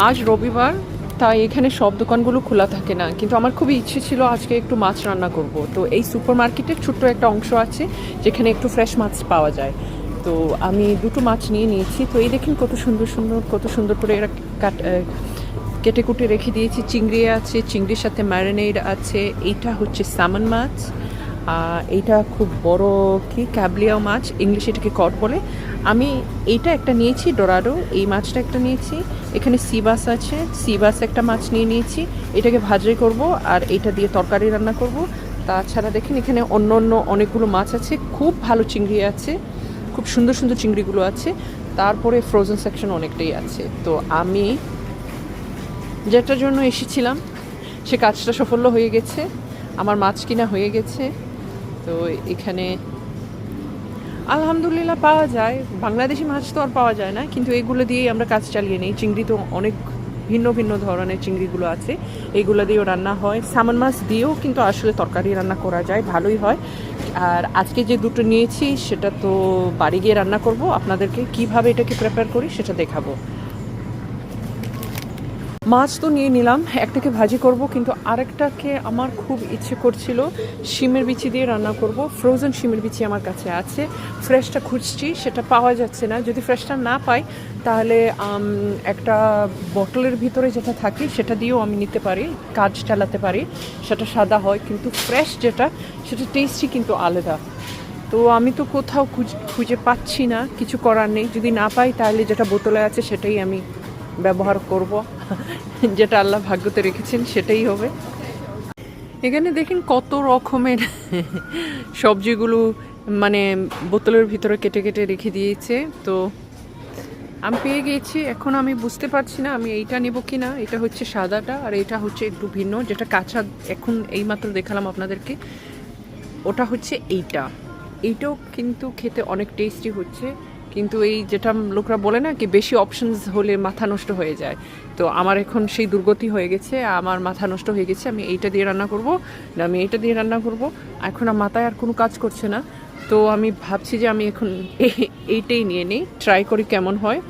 আজ রবিবার, তাই এখানে সব দোকানগুলো খোলা থাকে না, কিন্তু আমার খুবই ইচ্ছে ছিল আজকে একটু মাছ রান্না করব। তো এই সুপার মার্কেটের ছোট্ট একটা অংশ আছে যেখানে একটু ফ্রেশ মাছ পাওয়া যায়। তো আমি দুটো মাছ নিয়ে নিয়েছি। তো এই দেখেন কত সুন্দর করে এরা কেটে কুটে রেখে দিয়েছি। চিংড়ি আছে, চিংড়ির সাথে ম্যারিনেড আছে। এইটা হচ্ছে স্যামন মাছ। এইটা খুব বড় কি ক্যাবলিয়া মাছ, ইংলিশে এটাকে কড বলে। আমি এইটা একটা নিয়েছি, ডোরাডো এই মাছটা একটা নিয়েছি। এখানে সিবাস আছে, সিবাস একটা মাছ নিয়ে নিয়েছি। এটাকে ভাজি করব আর এটা দিয়ে তরকারি রান্না করব। তাছাড়া দেখেন এখানে অন্য অন্য অনেকগুলো মাছ আছে, খুব ভালো চিংড়ি আছে, খুব সুন্দর সুন্দর চিংড়িগুলো আছে। তারপরে ফ্রোজেন সেকশন অনেকটাই আছে। তো আমি যেটার জন্য এসেছিলাম সে কাজটা সাফল্য হয়ে গেছে, আমার মাছ কিনা হয়ে গেছে। তো এখানে আলহামদুলিল্লাহ পাওয়া যায়, বাংলাদেশি মাছ তো আর পাওয়া যায় না, কিন্তু এগুলো দিয়েই আমরা কাজ চালিয়ে নিই। চিংড়ি তো অনেক ভিন্ন ভিন্ন ধরনের চিংড়িগুলো আছে, এইগুলো দিয়েও রান্না হয়। সামন মাছ দিয়েও কিন্তু আসলে তরকারি রান্না করা যায়, ভালোই হয়। আর আজকে যে দুটো নিয়েছি সেটা তো বাড়ি গিয়ে রান্না করব, আপনাদেরকে কিভাবে এটাকে প্রিপেয়ার করি সেটা দেখাবো। মাছ তো নিয়ে নিলাম, একটাকে ভাজি করব, কিন্তু আরেকটাকে আমার খুব ইচ্ছে করছিল শিমের বিচি দিয়ে রান্না করব। ফ্রোজেন শিমের বিচি আমার কাছে আছে, ফ্রেশটা খুঁজছি, সেটা পাওয়া যাচ্ছে না। যদি ফ্রেশটা না পাই তাহলে একটা বটলের ভিতরে যেটা থাকে সেটা দিয়েও আমি নিতে পারি, কাজ চালাতে পারি। সেটা সাদা হয়, কিন্তু ফ্রেশ যেটা সেটা টেস্টই কিন্তু আলাদা। তো আমি তো কোথাও খুঁজে পাচ্ছি না, কিছু করার নেই। যদি না পাই তাহলে যেটা বোতলে আছে সেটাই আমি ব্যবহার করব, যেটা আল্লাহ ভাগ্যতে রেখেছেন সেটাই হবে। এখানে দেখেন কত রকমের সবজিগুলো মানে বোতলের ভিতরে কেটে কেটে রেখে দিয়েছে। তো আমি পেয়ে গিয়েছি, এখন আমি বুঝতে পারছি না আমি এইটা নেব কি না। এটা হচ্ছে সাদাটা আর এটা হচ্ছে একটু ভিন্ন, যেটা কাঁচা এখন এইমাত্র দেখালাম আপনাদেরকে, ওটা হচ্ছে এইটাও কিন্তু খেতে অনেক টেস্টি হচ্ছে। কিন্তু এই যেটা লোকরা বলে না কি বেশি অপশনস হলে মাথা নষ্ট হয়ে যায়, তো আমার এখন সেই দুর্গতি হয়ে গেছে, আমার মাথা নষ্ট হয়ে গেছে। আমি এইটা দিয়ে রান্না করব, আমি এইটা দিয়ে রান্না করব, এখন আর মাথায় আর কোনো কাজ করছে না। তো আমি ভাবছি যে আমি এখন এইটাই নিয়ে নিই, ট্রাই করি কেমন হয়।